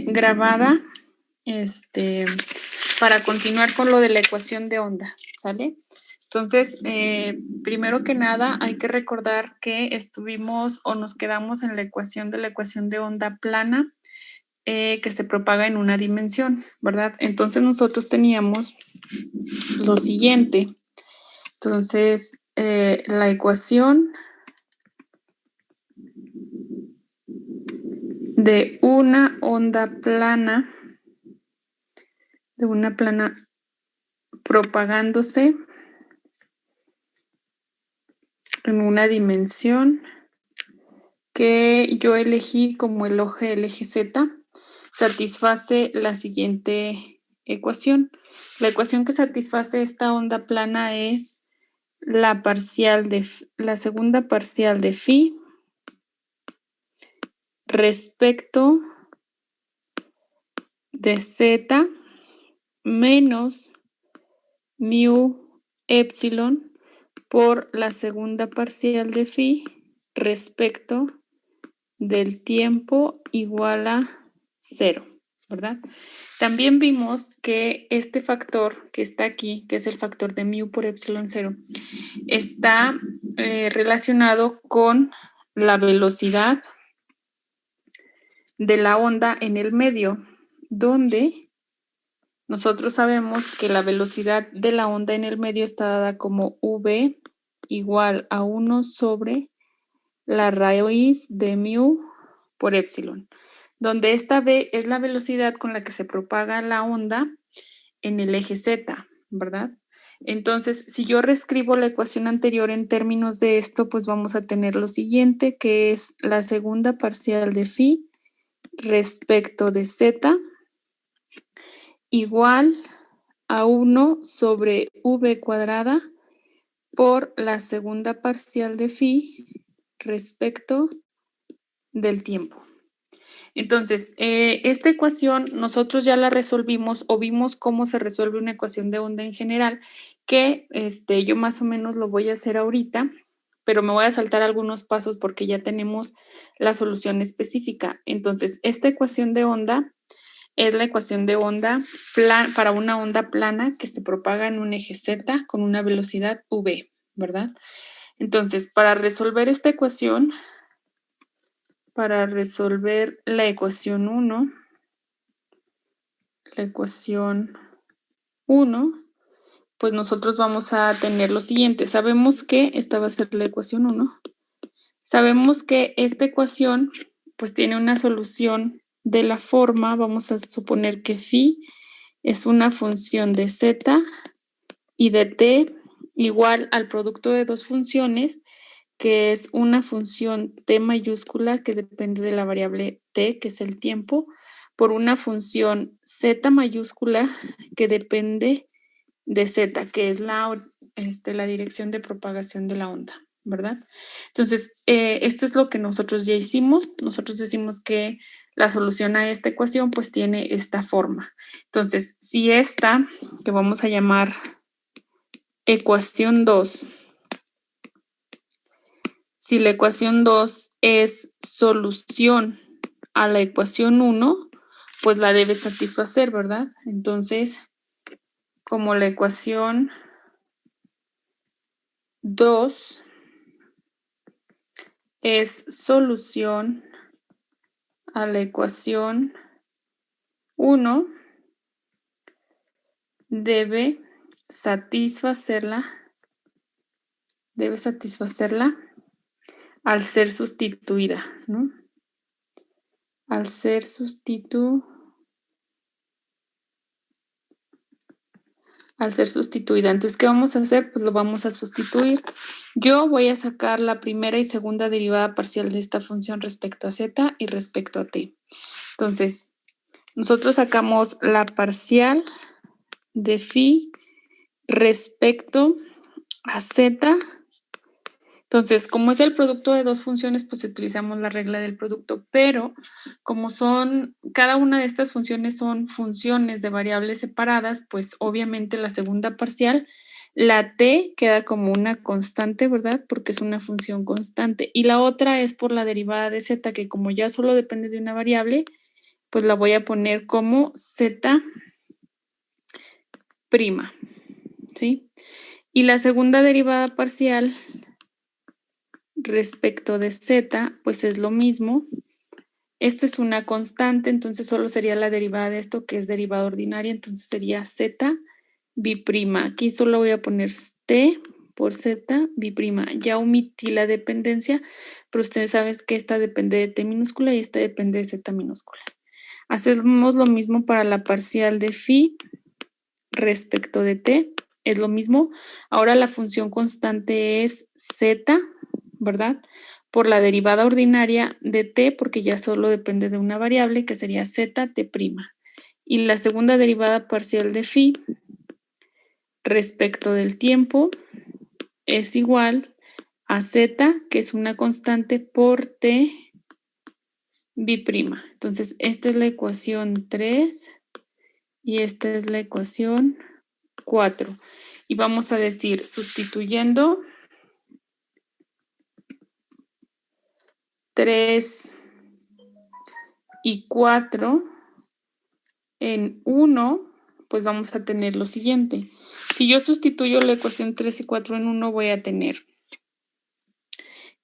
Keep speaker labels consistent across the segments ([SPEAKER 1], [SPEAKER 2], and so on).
[SPEAKER 1] grabada, este, para continuar con lo de la ecuación de onda, ¿sale? Entonces, primero que nada, hay que recordar que estuvimos o nos quedamos en la ecuación de onda plana que se propaga en una dimensión, ¿verdad? Entonces, nosotros teníamos lo siguiente. Entonces, la ecuación de una onda plana, propagándose en una dimensión que yo elegí como el eje Z, satisface la siguiente ecuación. La ecuación que satisface esta onda plana es la segunda parcial de phi respecto de Z menos mu epsilon por la segunda parcial de phi respecto del tiempo igual a 0, ¿verdad? También vimos que este factor que está aquí, que es el factor de mu por epsilon 0, está relacionado con la velocidad de la onda en el medio, donde nosotros sabemos que la velocidad de la onda en el medio está dada como v igual a 1 sobre la raíz de mu por epsilon, donde esta v es la velocidad con la que se propaga la onda en el eje Z, ¿verdad? Entonces, si yo reescribo la ecuación anterior en términos de esto, pues vamos a tener lo siguiente, que es la segunda parcial de phi respecto de Z igual a 1 sobre v cuadrada por la segunda parcial de phi respecto del tiempo. Entonces, esta ecuación nosotros ya la resolvimos o vimos cómo se resuelve una ecuación de onda en general, que yo más o menos lo voy a hacer ahorita, pero me voy a saltar algunos pasos porque ya tenemos la solución específica. Entonces, esta ecuación de onda es la ecuación de onda para una onda plana que se propaga en un eje Z con una velocidad v, ¿verdad? Entonces, para resolver esta ecuación, para resolver la ecuación 1, pues nosotros vamos a tener lo siguiente. Sabemos que esta va a ser la ecuación 1. Sabemos que esta ecuación pues tiene una solución de la forma, vamos a suponer que phi es una función de z y de t igual al producto de dos funciones, que es una función t mayúscula que depende de la variable t, que es el tiempo, por una función z mayúscula que depende de z, que es la dirección de propagación de la onda, ¿verdad? Entonces, esto es lo que nosotros ya hicimos. Nosotros decimos que la solución a esta ecuación pues tiene esta forma. Entonces, si esta, que vamos a llamar ecuación 2, si la ecuación 2 es solución a la ecuación 1, pues la debe satisfacer, ¿verdad? Entonces, como la ecuación 2 es solución a la ecuación 1, debe satisfacerla al ser sustituida, ¿no? Al ser sustituida. Entonces, ¿qué vamos a hacer? Pues lo vamos a sustituir. Yo voy a sacar la primera y segunda derivada parcial de esta función respecto a z y respecto a t. Entonces, nosotros sacamos la parcial de phi respecto a z. Entonces, como es el producto de dos funciones, pues utilizamos la regla del producto, pero como cada una de estas funciones son funciones de variables separadas, pues obviamente la segunda parcial, la t queda como una constante, ¿verdad? Porque es una función constante. Y la otra es por la derivada de z, que como ya solo depende de una variable, pues la voy a poner como Z', ¿sí? Y la segunda derivada parcial respecto de Z, pues es lo mismo. Esto es una constante, entonces solo sería la derivada de esto, que es derivada ordinaria, entonces sería Z B'. Aquí solo voy a poner T por Z B'. Ya omití la dependencia, pero ustedes saben que esta depende de T minúscula y esta depende de Z minúscula. Hacemos lo mismo para la parcial de phi respecto de T, es lo mismo. Ahora la función constante es Z, ¿verdad? Por la derivada ordinaria de T, porque ya solo depende de una variable, que sería ZT'. Y la segunda derivada parcial de phi respecto del tiempo es igual a Z, que es una constante, por T B'. Entonces, esta es la ecuación 3 y esta es la ecuación 4. Y vamos a decir, sustituyendo 3 y 4 en 1, pues vamos a tener lo siguiente. Si yo sustituyo la ecuación 3 y 4 en 1, voy a tener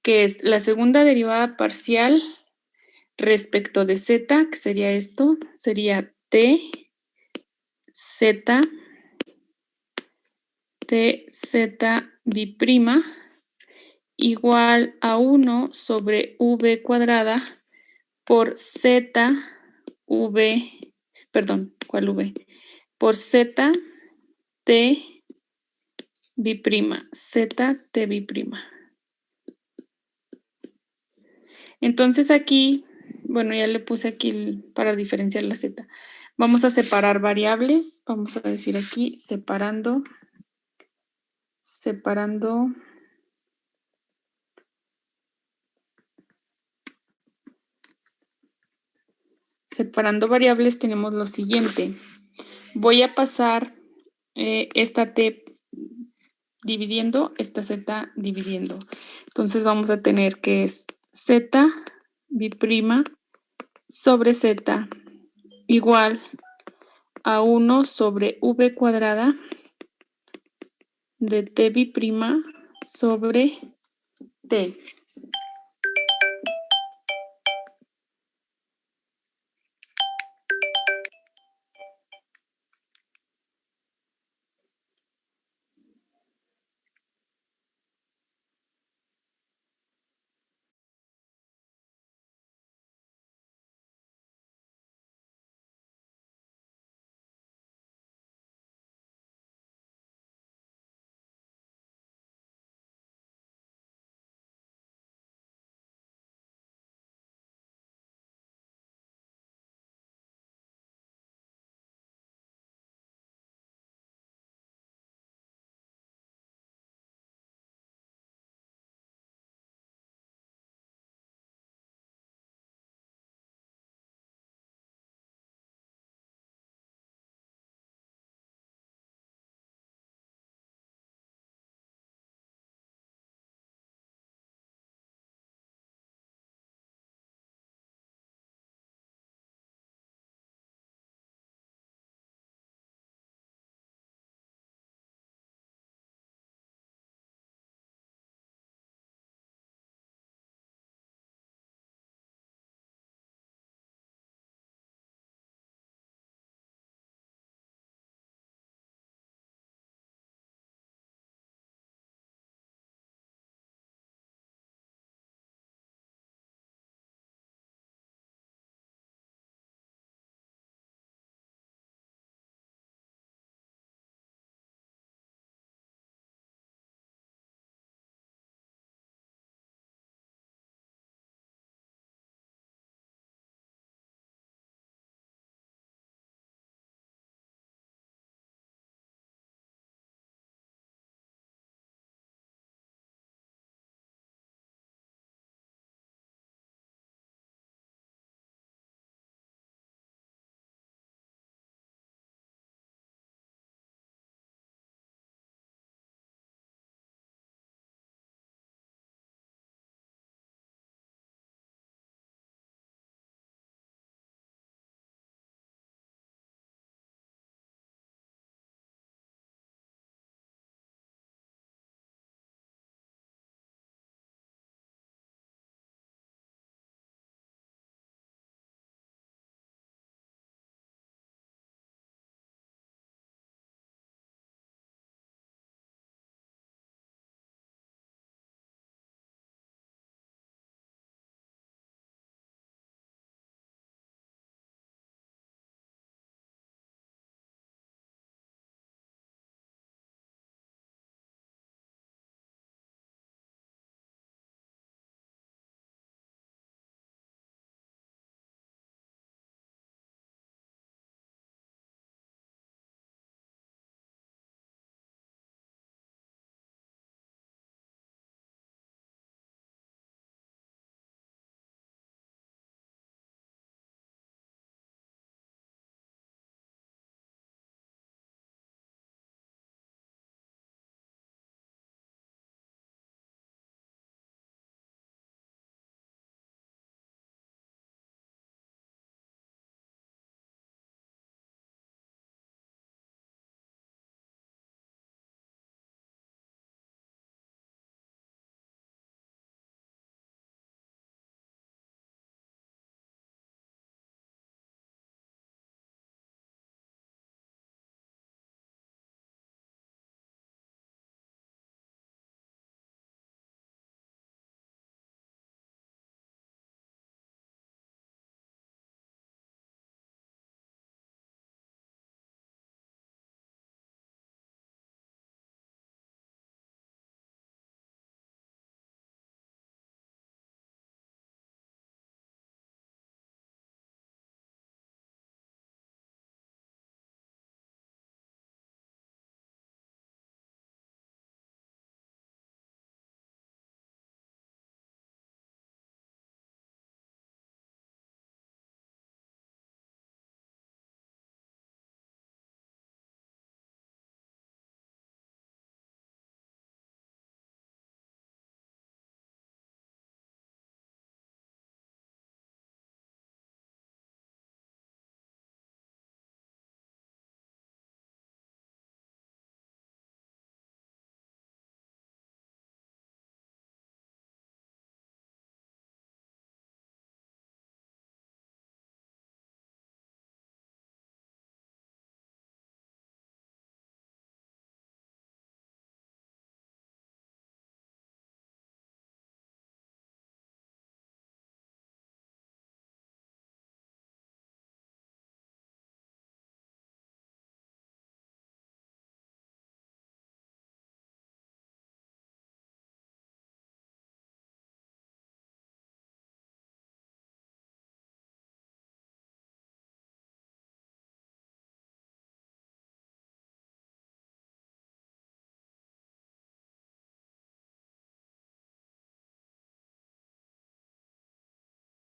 [SPEAKER 1] que es la segunda derivada parcial respecto de Z, que sería esto, sería T, Z, T, Z, B', igual a 1 sobre V cuadrada por Z, V, perdón, ¿cuál V? Por Z, T, B', Z, T, B'. Entonces aquí, bueno, ya le puse aquí para diferenciar la Z. Vamos a separar variables. Vamos a decir aquí, separando variables tenemos lo siguiente. Voy a pasar esta T dividiendo, esta Z dividiendo. Entonces vamos a tener que es Z B' sobre Z igual a 1 sobre V cuadrada de T B' sobre T.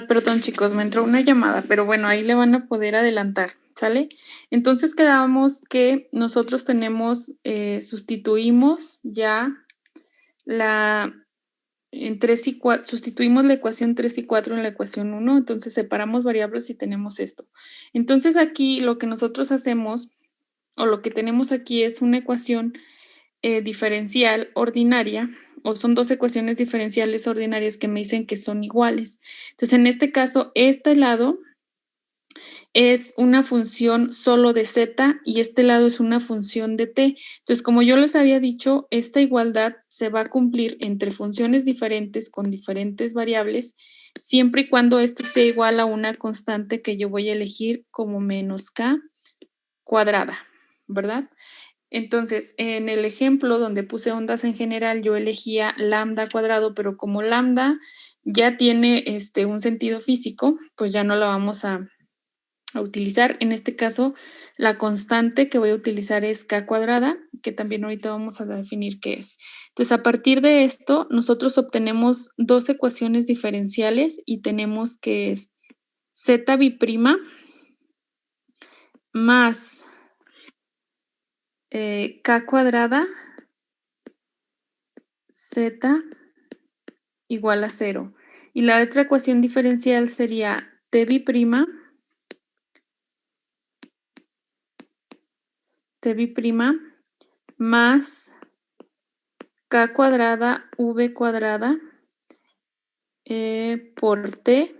[SPEAKER 1] Perdón, chicos, me entró una llamada, pero bueno, ahí le van a poder adelantar, ¿sale? Entonces quedábamos que nosotros tenemos, sustituimos ya la en 3 y 4 sustituimos la ecuación 3 y 4 en la ecuación uno, entonces separamos variables y tenemos esto. Entonces aquí lo que nosotros hacemos, o lo que tenemos aquí es una ecuación diferencial ordinaria, o son 2 ecuaciones diferenciales ordinarias que me dicen que son iguales. Entonces, en este caso, este lado es una función solo de z y este lado es una función de t. Entonces, como yo les había dicho, esta igualdad se va a cumplir entre funciones diferentes con diferentes variables, siempre y cuando esto sea igual a una constante que yo voy a elegir como menos k cuadrada, ¿verdad? Entonces, en el ejemplo donde puse ondas en general, yo elegía lambda cuadrado, pero como lambda ya tiene un sentido físico, pues ya no la vamos a utilizar. En este caso, la constante que voy a utilizar es k cuadrada, que también ahorita vamos a definir qué es. Entonces, a partir de esto, nosotros obtenemos dos ecuaciones diferenciales y tenemos que es z biprima más k cuadrada z igual a 0. Y la otra ecuación diferencial sería t biprima más k cuadrada v cuadrada por t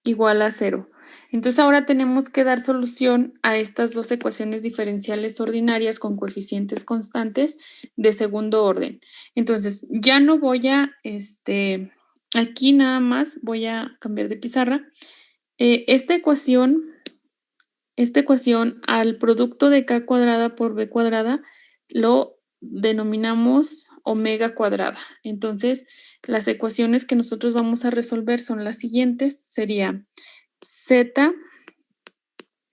[SPEAKER 1] igual a 0. Entonces ahora tenemos que dar solución a estas dos ecuaciones diferenciales ordinarias con coeficientes constantes de segundo orden. Entonces ya no voy a, aquí nada más voy a cambiar de pizarra. Esta ecuación al producto de k cuadrada por b cuadrada lo denominamos omega cuadrada. Entonces, las ecuaciones que nosotros vamos a resolver son las siguientes. Sería z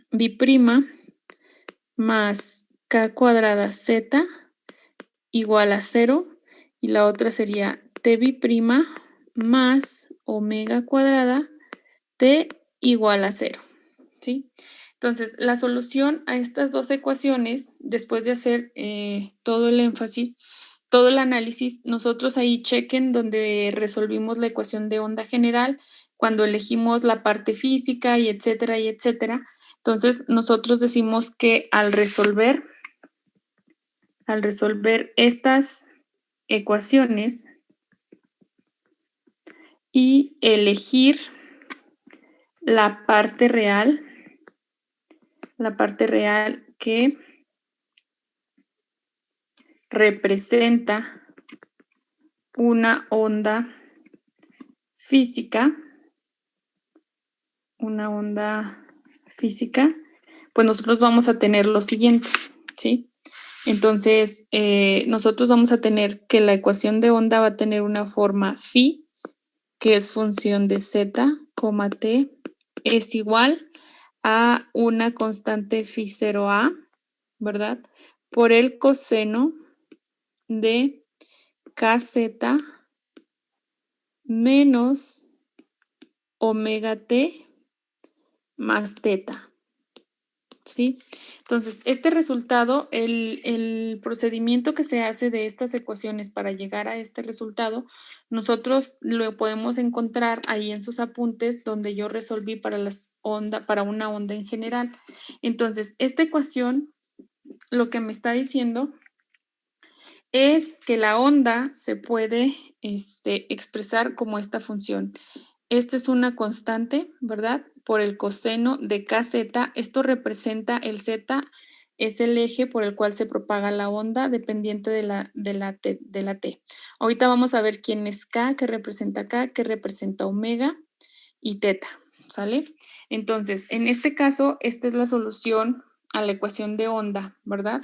[SPEAKER 1] biprima más k cuadrada z igual a 0 y la otra sería t biprima más omega cuadrada t igual a 0, ¿sí? Entonces, la solución a estas dos ecuaciones, después de hacer todo el énfasis, todo el análisis, nosotros ahí chequen donde resolvimos la ecuación de onda general, cuando elegimos la parte física y etcétera, y etcétera. Entonces, nosotros decimos que al resolver estas ecuaciones y elegir la parte real que representa una onda física, pues nosotros vamos a tener lo siguiente, ¿sí? Entonces, nosotros vamos a tener que la ecuación de onda va a tener una forma phi, que es función de z, t, es igual a una constante phi 0a, ¿verdad? Por el coseno de kz menos omega t más teta, ¿sí? Entonces, este resultado, el procedimiento que se hace de estas ecuaciones para llegar a este resultado, nosotros lo podemos encontrar ahí en sus apuntes donde yo resolví para una onda en general. Entonces, esta ecuación lo que me está diciendo es que la onda se puede expresar como esta función. Esta es una constante, ¿verdad? Por el coseno de kz. Esto representa el z, es el eje por el cual se propaga la onda dependiente de la t. Ahorita vamos a ver quién es k, qué representa omega y teta, ¿sale? Entonces, en este caso, esta es la solución a la ecuación de onda, ¿verdad?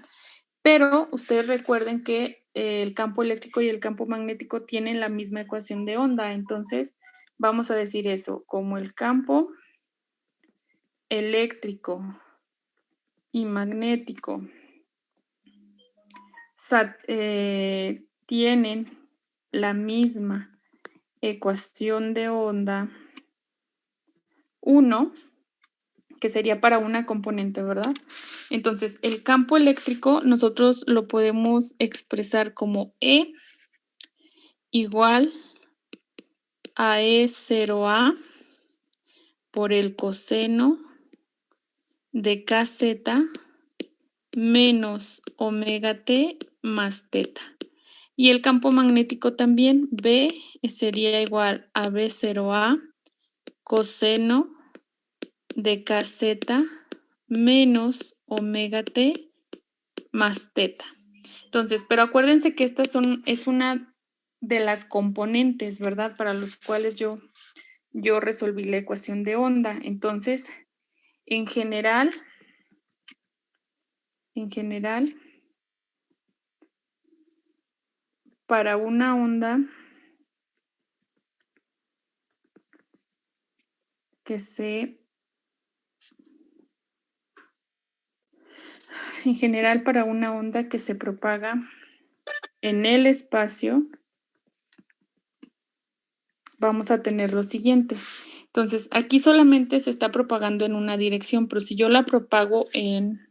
[SPEAKER 1] Pero ustedes recuerden que el campo eléctrico y el campo magnético tienen la misma ecuación de onda. Entonces, vamos a decir eso, como el campo eléctrico y magnético tienen la misma ecuación de onda, 1, que sería para una componente, ¿verdad? Entonces, el campo eléctrico nosotros lo podemos expresar como E igual a E0A por el coseno de kz menos omega t más teta. Y el campo magnético también, B sería igual a B0A coseno de kz menos omega t más teta. Entonces, pero acuérdense que estas es una de las componentes, ¿verdad? Para los cuales yo resolví la ecuación de onda. Entonces, en general, para una onda que se propaga en el espacio, vamos a tener lo siguiente. Entonces, aquí solamente se está propagando en una dirección, pero si yo la propago en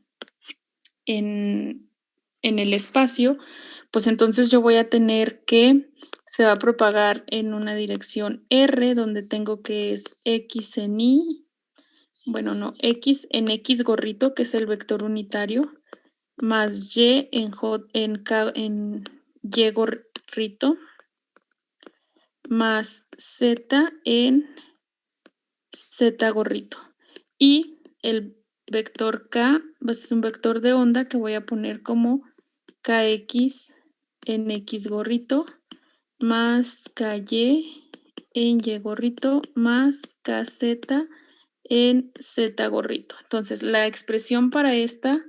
[SPEAKER 1] el espacio, pues entonces yo voy a tener que se va a propagar en una dirección R, donde tengo que es X en Y, bueno, no, X en X gorrito, que es el vector unitario, más Y en Y gorrito, más Z en Z gorrito. Y el vector K es un vector de onda que voy a poner como KX en X gorrito, más KY en Y gorrito, más KZ en Z gorrito. Entonces, la expresión para esta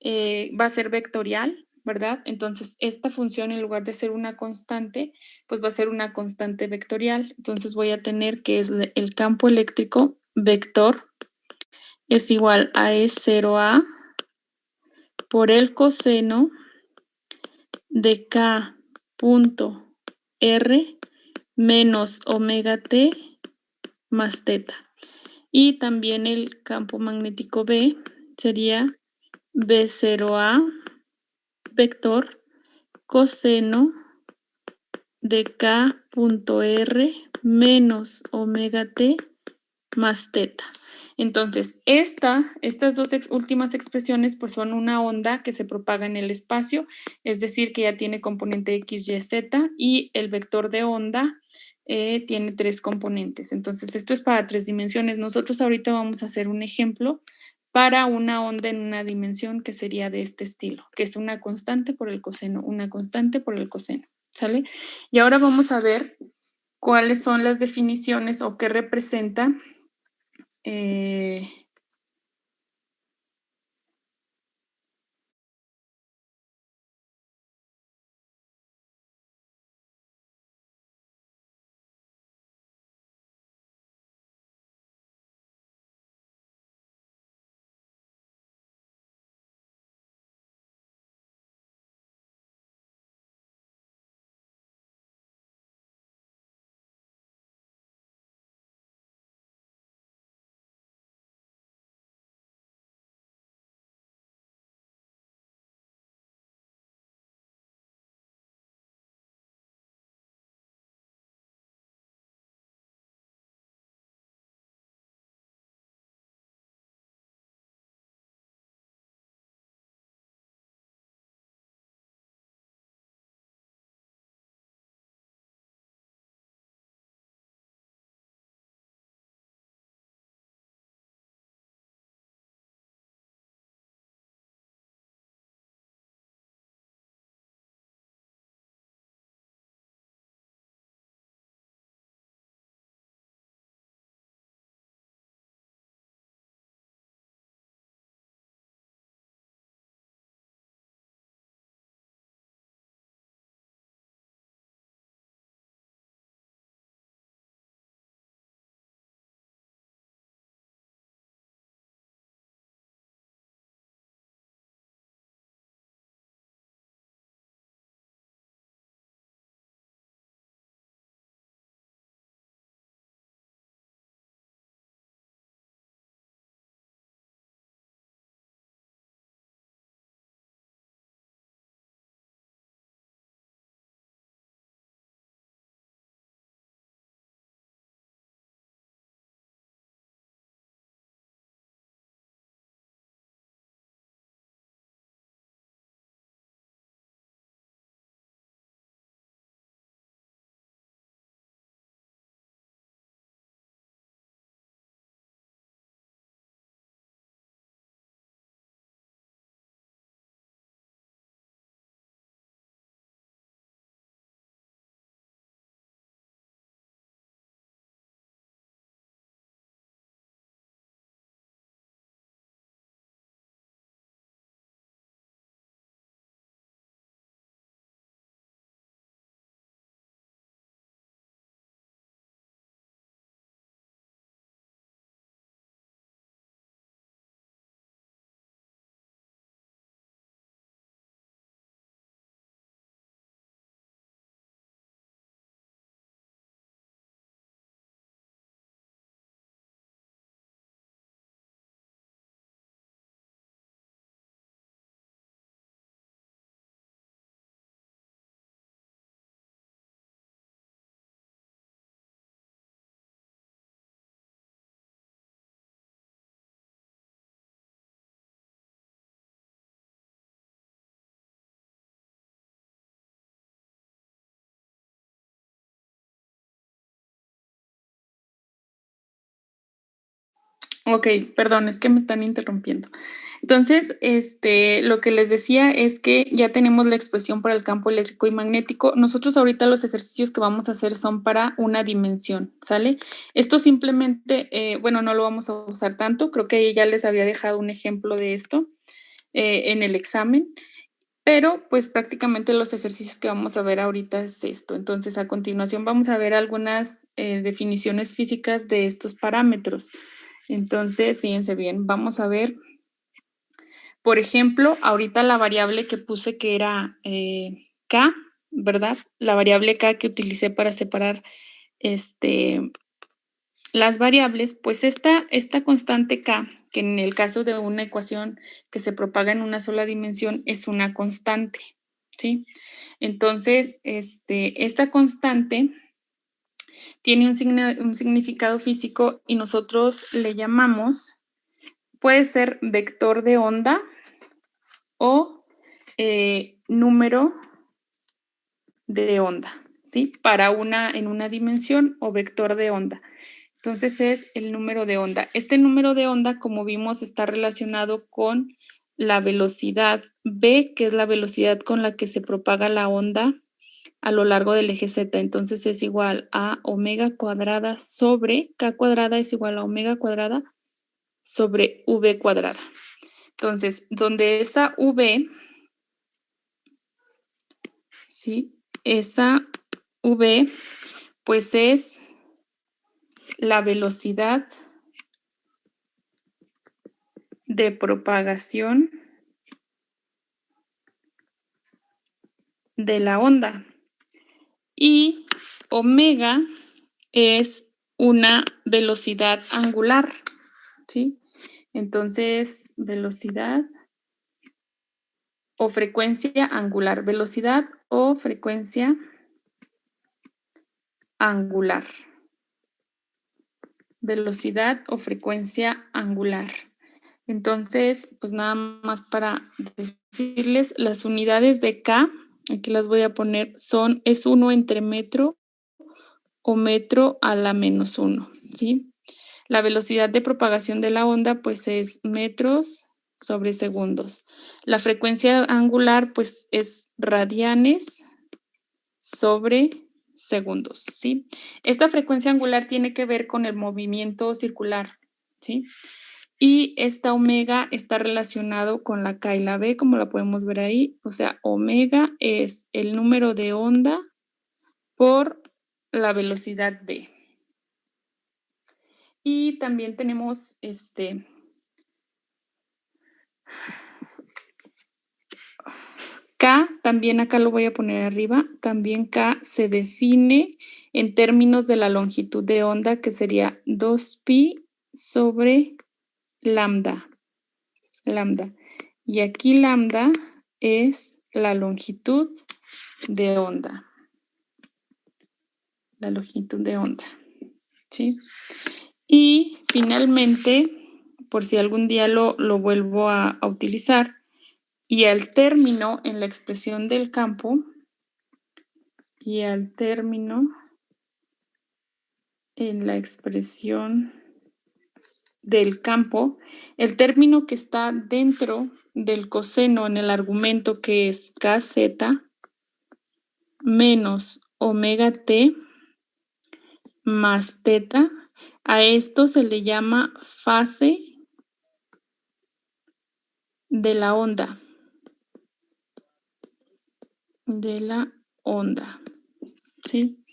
[SPEAKER 1] va a ser vectorial, ¿verdad? Entonces, esta función, en lugar de ser una constante, pues va a ser una constante vectorial. Entonces, voy a tener que es el campo eléctrico vector es igual a E0A por el coseno de K punto R menos omega t más teta. Y también el campo magnético B sería B0A vector coseno de K punto R menos omega t más teta. Entonces, estas dos últimas expresiones pues son una onda que se propaga en el espacio, es decir, que ya tiene componente X, Y, Z, y el vector de onda tiene 3 componentes. Entonces, esto es para 3 dimensiones. Nosotros ahorita vamos a hacer un ejemplo para una onda en una dimensión que sería de este estilo, que es una constante por el coseno, una constante por el coseno, ¿sale? Y ahora vamos a ver cuáles son las definiciones o qué representa Ok, perdón, es que me están interrumpiendo. Entonces, lo que les decía es que ya tenemos la expresión para el campo eléctrico y magnético. Nosotros ahorita los ejercicios que vamos a hacer son para una dimensión, ¿sale? Esto simplemente, bueno, no lo vamos a usar tanto, creo que ya les había dejado un ejemplo de esto en el examen, pero pues prácticamente los ejercicios que vamos a ver ahorita es esto. Entonces, a continuación vamos a ver algunas definiciones físicas de estos parámetros. Entonces, fíjense bien, vamos a ver, por ejemplo, ahorita la variable que puse que era K, ¿verdad? La variable K que utilicé para separar las variables, pues esta constante K, que en el caso de una ecuación que se propaga en una sola dimensión, es una constante, ¿sí? Entonces, esta constante tiene un significado físico y nosotros le llamamos, puede ser vector de onda o número de onda, ¿sí? En una dimensión o vector de onda. Entonces es el número de onda. Este número de onda, como vimos, está relacionado con la velocidad v, que es la velocidad con la que se propaga la onda a lo largo del eje z. Entonces es igual a omega cuadrada sobre k cuadrada es igual a omega cuadrada sobre v cuadrada. Entonces, donde esa v, ¿sí? Esa v, pues es la velocidad de propagación de la onda. Y omega es una velocidad angular, ¿sí? Entonces, velocidad o frecuencia angular, velocidad o frecuencia angular. Velocidad o frecuencia angular. Entonces, pues nada más para decirles, las unidades de K, aquí las voy a poner, es 1 entre metro o metro a la menos 1, ¿sí? La velocidad de propagación de la onda, pues es metros sobre segundos. La frecuencia angular, pues es radianes sobre segundos, ¿sí? Esta frecuencia angular tiene que ver con el movimiento circular, ¿sí? Y esta omega está relacionado con la K y la B, como la podemos ver ahí. O sea, omega es el número de onda por la velocidad B. Y también tenemos K, también acá lo voy a poner arriba, también K se define en términos de la longitud de onda, que sería 2pi sobre lambda. Lambda. Y aquí lambda es la longitud de onda. La longitud de onda. ¿Sí? Y finalmente, por si algún día lo vuelvo a utilizar, y al término en la expresión del campo, y al término en la expresión del campo, el término que está dentro del coseno en el argumento, que es kz menos omega t más teta, a esto se le llama fase de la onda. De la onda, ¿sí?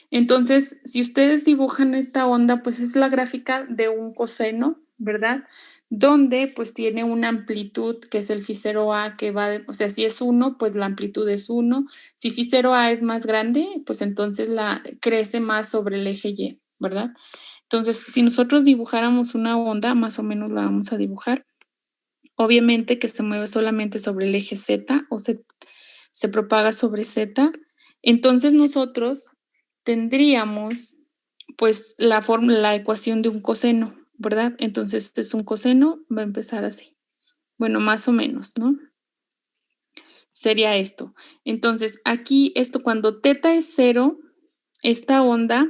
[SPEAKER 1] Entonces, si ustedes dibujan esta onda, pues es la gráfica de un coseno, ¿verdad? Donde pues tiene una amplitud que es el phi 0a que va, o sea, si es 1, pues la amplitud es 1. Si phi 0a es más grande, pues entonces crece más sobre el eje Y, ¿verdad? Entonces, si nosotros dibujáramos una onda, más o menos la vamos a dibujar. Obviamente que se mueve solamente sobre el eje Z o se propaga sobre Z. Entonces nosotros tendríamos pues la ecuación de un coseno, ¿verdad? Entonces este es un coseno, va a empezar así. Bueno, más o menos, ¿no? Sería esto. Entonces aquí cuando teta es 0, esta onda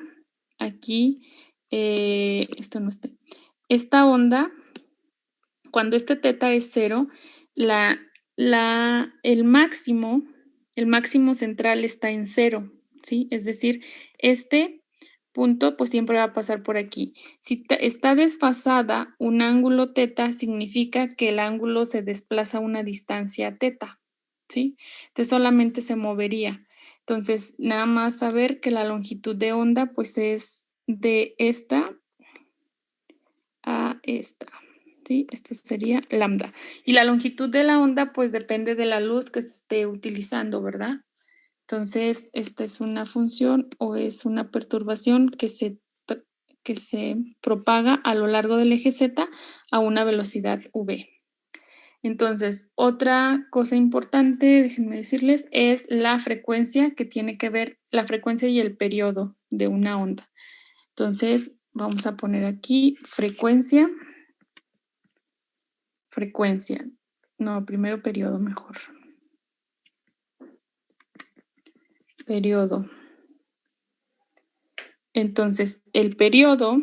[SPEAKER 1] aquí, esto no está, esta onda, cuando este teta es 0, el máximo central está en 0, ¿sí? Es decir, este punto, pues, siempre va a pasar por aquí. Si está desfasada un ángulo teta, significa que el ángulo se desplaza a una distancia teta, ¿sí? Entonces, solamente se movería. Entonces, nada más saber que la longitud de onda, pues, es de esta a esta, ¿sí? Esto sería lambda. Y la longitud de la onda, pues, depende de la luz que se esté utilizando, ¿verdad? Entonces, esta es una función o es una perturbación que se propaga a lo largo del eje Z a una velocidad v. Entonces, otra cosa importante, déjenme decirles, es la frecuencia, que tiene que ver la frecuencia y el periodo de una onda. Entonces, vamos a poner aquí frecuencia. No, primero periodo mejor. Periodo. Entonces, el periodo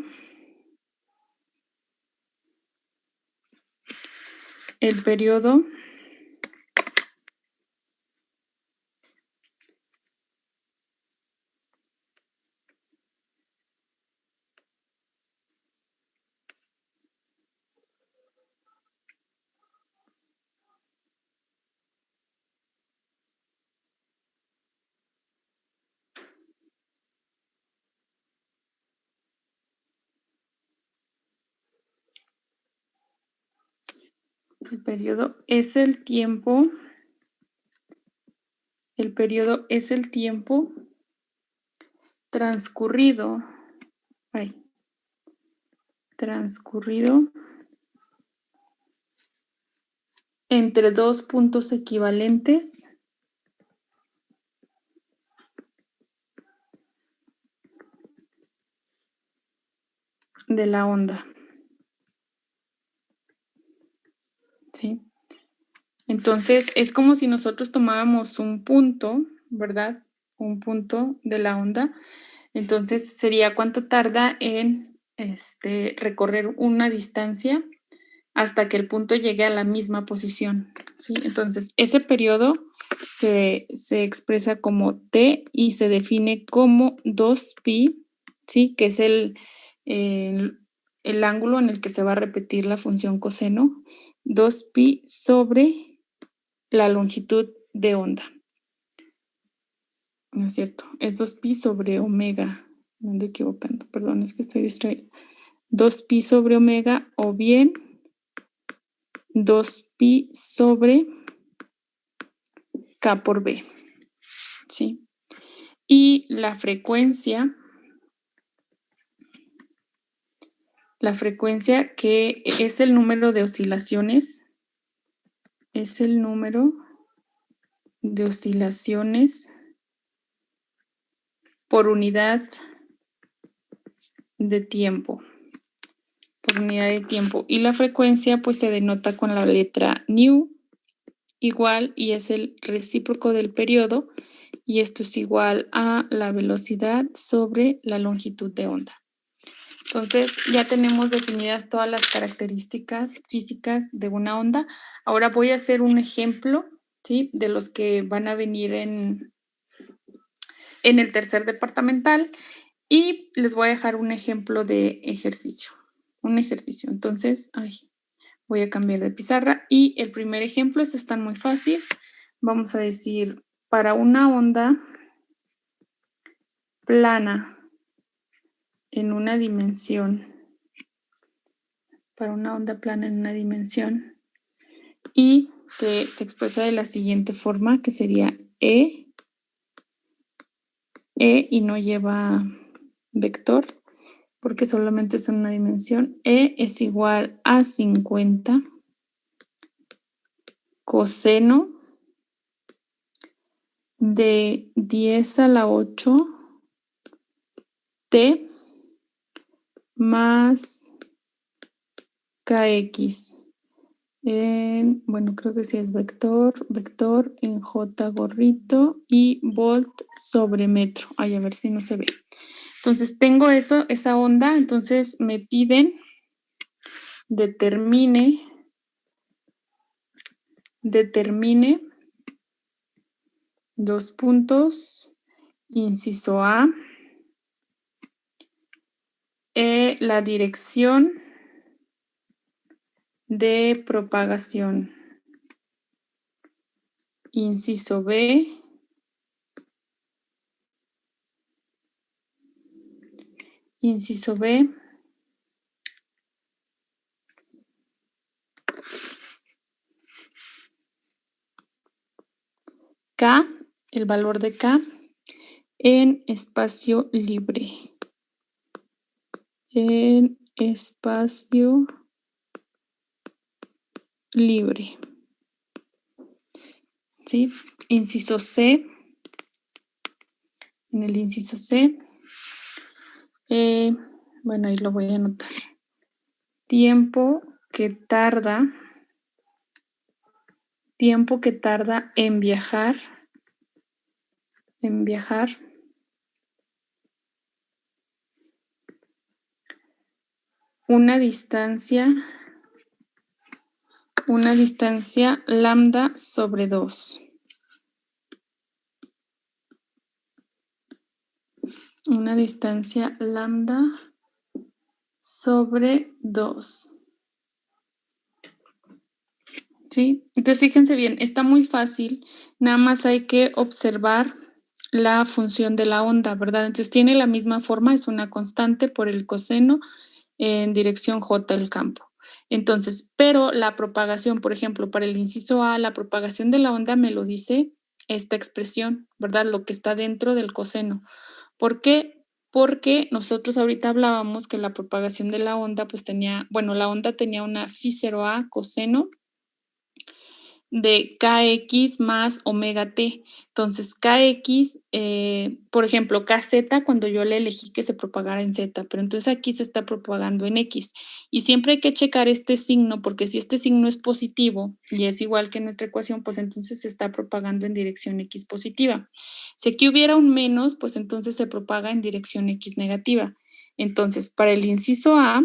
[SPEAKER 1] es el tiempo transcurrido entre dos puntos equivalentes de la onda, ¿sí? Entonces, es como si nosotros tomáramos un punto, ¿verdad? Un punto de la onda. Entonces, sería cuánto tarda en recorrer una distancia hasta que el punto llegue a la misma posición, ¿sí? Entonces, ese periodo se expresa como t y se define como 2pi, ¿sí? Que es el ángulo en el que se va a repetir la función coseno, 2pi sobre la longitud de onda. ¿No es cierto? Es 2pi sobre omega. Me ando equivocando, perdón, es que estoy distraída. 2pi sobre omega o bien 2pi sobre k por b, ¿sí? Y la frecuencia que es el número de oscilaciones, por unidad de tiempo. Y la frecuencia, pues, se denota con la letra nu, igual, y es el recíproco del periodo, y esto es igual a la velocidad sobre la longitud de onda. Entonces, ya tenemos definidas todas las características físicas de una onda. Ahora voy a hacer un ejemplo, ¿sí? De los que van a venir en el tercer departamental, y les voy a dejar un ejemplo de ejercicio. Entonces, voy a cambiar de pizarra, y el primer ejemplo, está muy fácil. Vamos a decir, para una onda plana en una dimensión, y que se expresa de la siguiente forma, que sería E y no lleva vector, porque solamente es una dimensión. E es igual a 50 coseno de 10 a la 8 t más kx. Bueno, creo que sí es vector en J gorrito y volt sobre metro. A ver si no se ve. Entonces, tengo esa onda, entonces me piden determine dos puntos, inciso A, la dirección de propagación. Inciso B, K, el valor de K en espacio libre. En espacio libre. ¿Sí? Inciso C. En el inciso C, bueno, ahí lo voy a anotar. Tiempo que tarda en viajar, una distancia lambda sobre 2. Una distancia lambda sobre 2. ¿Sí? Entonces, fíjense bien, está muy fácil, nada más hay que observar la función de la onda, ¿verdad? Entonces, tiene la misma forma, es una constante por el coseno en dirección J del campo. Entonces, pero la propagación, por ejemplo, para el inciso A, la propagación de la onda me lo dice esta expresión, ¿verdad? Lo que está dentro del coseno. ¿Por qué? Porque nosotros ahorita hablábamos que la propagación de la onda, pues la onda tenía una phi 0A coseno de kx más omega t. Entonces, kx, por ejemplo, kz, cuando yo le elegí que se propagara en z, pero entonces aquí se está propagando en x. Y siempre hay que checar este signo, porque si este signo es positivo y es igual que nuestra ecuación, pues entonces se está propagando en dirección x positiva. Si aquí hubiera un menos, pues entonces se propaga en dirección x negativa. Entonces, para el inciso A,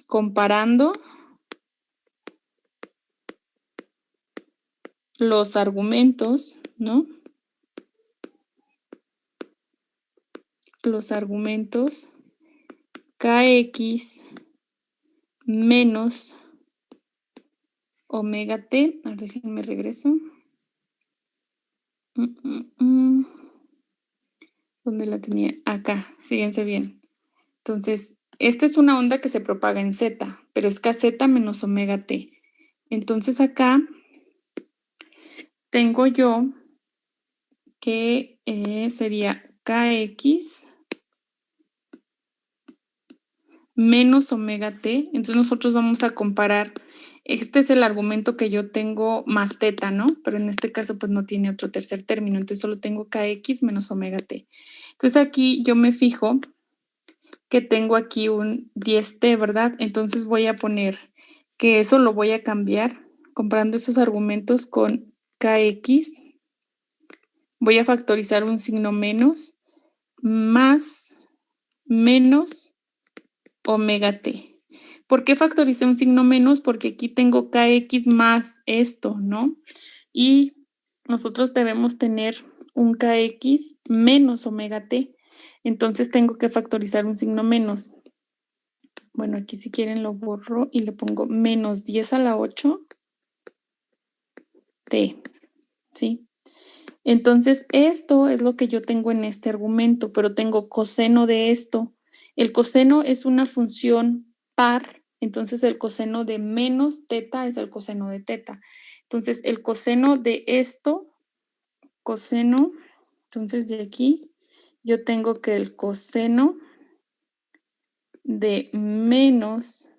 [SPEAKER 1] comparando los argumentos, ¿no? Los argumentos kx menos omega t. A ver, déjenme regreso. ¿Dónde la tenía? Acá, fíjense bien. Entonces, esta es una onda que se propaga en z, pero es kz menos omega t. Entonces acá tengo yo que sería kx menos omega t. Entonces nosotros vamos a comparar, este es el argumento que yo tengo más teta, ¿no? Pero en este caso pues no tiene otro tercer término, entonces solo tengo kx menos omega t. Entonces aquí yo me fijo que tengo aquí un 10t, ¿verdad? Entonces voy a poner que eso lo voy a cambiar comparando esos argumentos con kx. Voy a factorizar un signo menos, más, menos, omega t. ¿Por qué factoricé un signo menos? Porque aquí tengo kx más esto, ¿no? Y nosotros debemos tener un kx menos omega t. Entonces tengo que factorizar un signo menos. Bueno, aquí si quieren lo borro y le pongo menos 10 a la 8 t, ¿sí? Entonces, esto es lo que yo tengo en este argumento, pero tengo coseno de esto. El coseno es una función par, entonces el coseno de menos teta es el coseno de teta. Entonces, el coseno de esto, coseno, entonces de aquí, yo tengo que el coseno de menos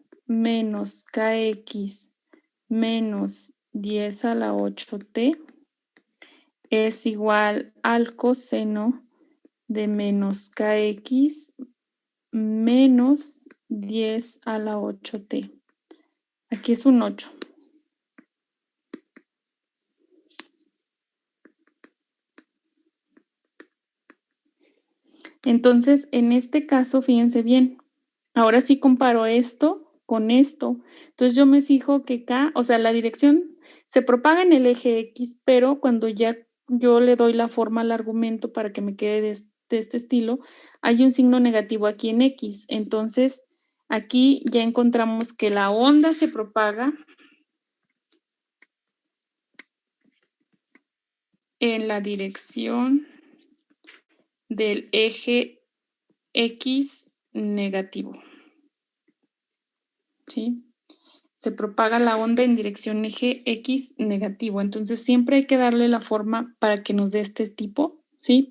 [SPEAKER 1] kx menos 10 a la 8t es igual al coseno de menos kx menos 10 a la 8t. Aquí es un 8. Entonces, en este caso, fíjense bien, Ahora sí comparo esto con esto. Entonces, yo me fijo que K, o sea, la dirección se propaga en el eje X, pero cuando ya yo le doy la forma al argumento para que me quede de este estilo, hay un signo negativo aquí en X. Entonces, aquí ya encontramos que la onda se propaga en la dirección del eje X negativo, ¿sí? Se propaga la onda en dirección eje X negativo. Entonces, siempre hay que darle la forma para que nos dé este tipo, ¿sí?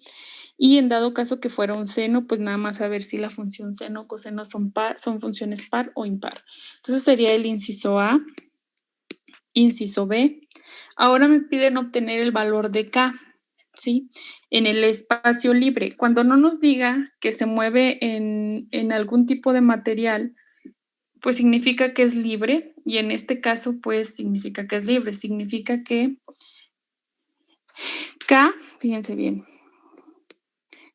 [SPEAKER 1] Y en dado caso que fuera un seno, pues nada más a ver si la función seno o coseno son funciones par o impar. Entonces, sería el inciso A. Inciso B. Ahora me piden obtener el valor de K, ¿sí? En el espacio libre. Cuando no nos diga que se mueve en algún tipo de material, pues significa que es libre, y en este caso, pues significa que es libre. Significa que K, fíjense bien,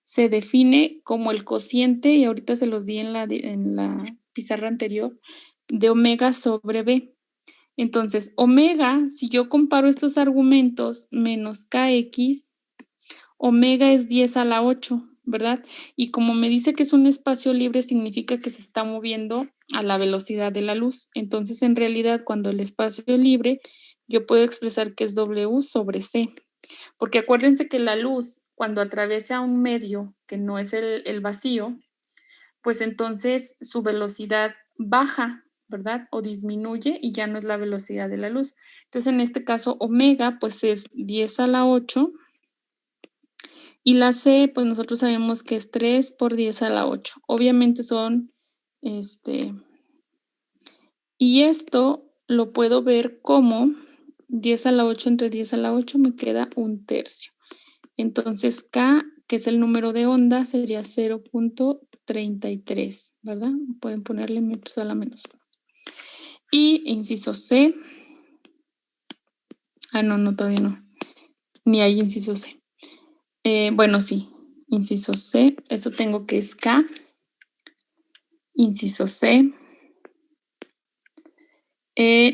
[SPEAKER 1] se define como el cociente, y ahorita se los di en la pizarra anterior, de omega sobre B. Entonces, omega, si yo comparo estos argumentos menos kx, omega es 10 a la 8, ¿verdad? Y como me dice que es un espacio libre, significa que se está moviendo a la velocidad de la luz. Entonces, en realidad, cuando el espacio es libre, yo puedo expresar que es W sobre C. Porque acuérdense que la luz, cuando atraviesa un medio que no es el vacío, pues entonces su velocidad baja, ¿verdad? O disminuye y ya no es la velocidad de la luz. Entonces, en este caso, omega, pues es 10 a la 8, y la C, pues nosotros sabemos que es 3 por 10 a la 8. Obviamente son, y esto lo puedo ver como 10 a la 8 entre 10 a la 8 me queda 1/3. Entonces, K, que es el número de onda, sería 0.33, ¿verdad? Pueden ponerle metros a la menos. Y inciso C. No, todavía no. Ni hay inciso C. Bueno, sí. Inciso C. Eso tengo que es K. Inciso C.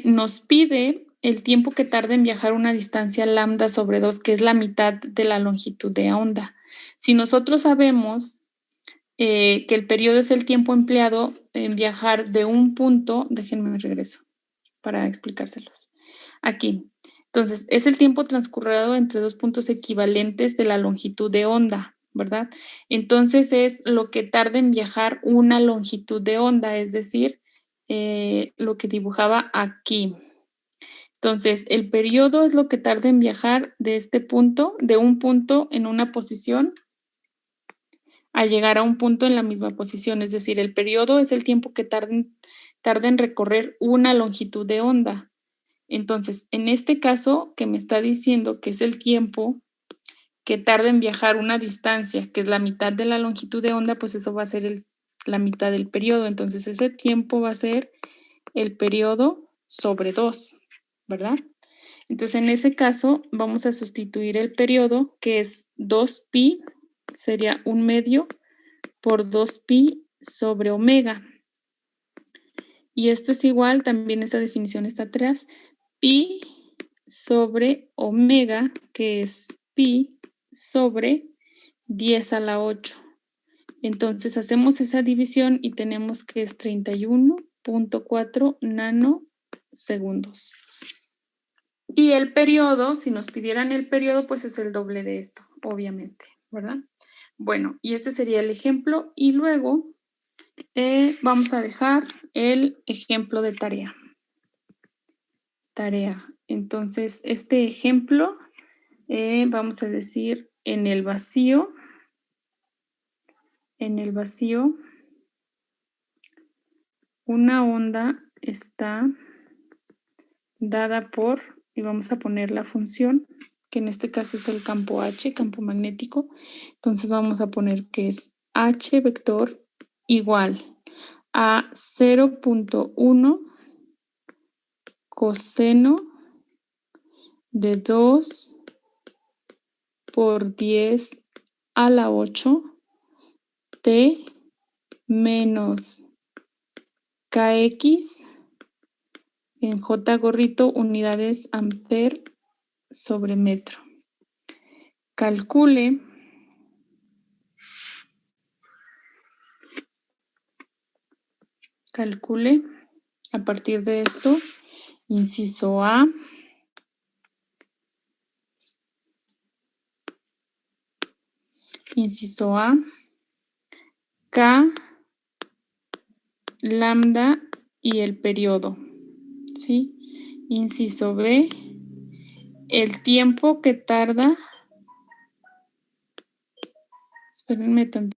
[SPEAKER 1] Nos pide el tiempo que tarda en viajar una distancia lambda sobre 2, que es la mitad de la longitud de onda. Si nosotros sabemos que el periodo es el tiempo empleado en viajar de un punto, déjenme regreso para explicárselos. Aquí. Entonces, es el tiempo transcurrido entre dos puntos equivalentes de la longitud de onda, ¿verdad? Entonces, es lo que tarda en viajar una longitud de onda, es decir, lo que dibujaba aquí. Entonces, el periodo es lo que tarda en viajar de este punto, de un punto en una posición, a llegar a un punto en la misma posición. Es decir, el periodo es el tiempo que tarda en recorrer una longitud de onda. Entonces, en este caso, que me está diciendo que es el tiempo que tarda en viajar una distancia, que es la mitad de la longitud de onda, pues eso va a ser la mitad del periodo. Entonces, ese tiempo va a ser el periodo sobre 2, ¿verdad? Entonces, en ese caso, vamos a sustituir el periodo, que es 2pi, sería 1/2 por 2pi sobre omega. Y esto es igual, también esta definición está atrás, pi sobre omega, que es pi sobre 10 a la 8. Entonces hacemos esa división y tenemos que es 31.4 nanosegundos. Y el periodo, si nos pidieran el periodo, pues es el doble de esto, obviamente, ¿verdad? Bueno, y este sería el ejemplo, y luego vamos a dejar el ejemplo de tarea. Entonces, este ejemplo, vamos a decir, en el vacío, una onda está dada por, y vamos a poner la función, que en este caso es el campo H, campo magnético. Entonces vamos a poner que es H vector igual a 0.1 coseno de 2 por 10 a la 8 t menos Kx en J gorrito unidades amper sobre metro. Calcule a partir de esto, inciso A, K, lambda y el periodo, ¿sí? Inciso B, el tiempo que tarda, espérenme tantito.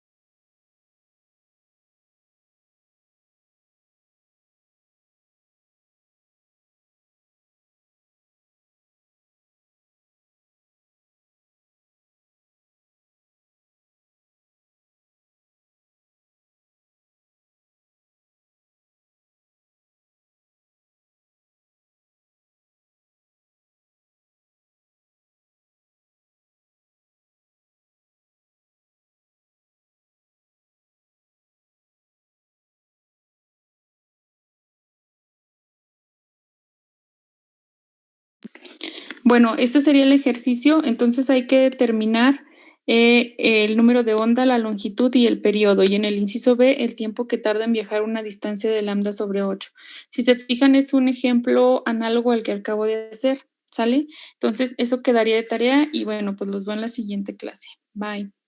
[SPEAKER 1] Bueno, este sería el ejercicio, entonces hay que determinar el número de onda, la longitud y el periodo, y en el inciso B, el tiempo que tarda en viajar una distancia de lambda sobre 8. Si se fijan, es un ejemplo análogo al que acabo de hacer, ¿sale? Entonces, eso quedaría de tarea y bueno, pues los veo en la siguiente clase. Bye.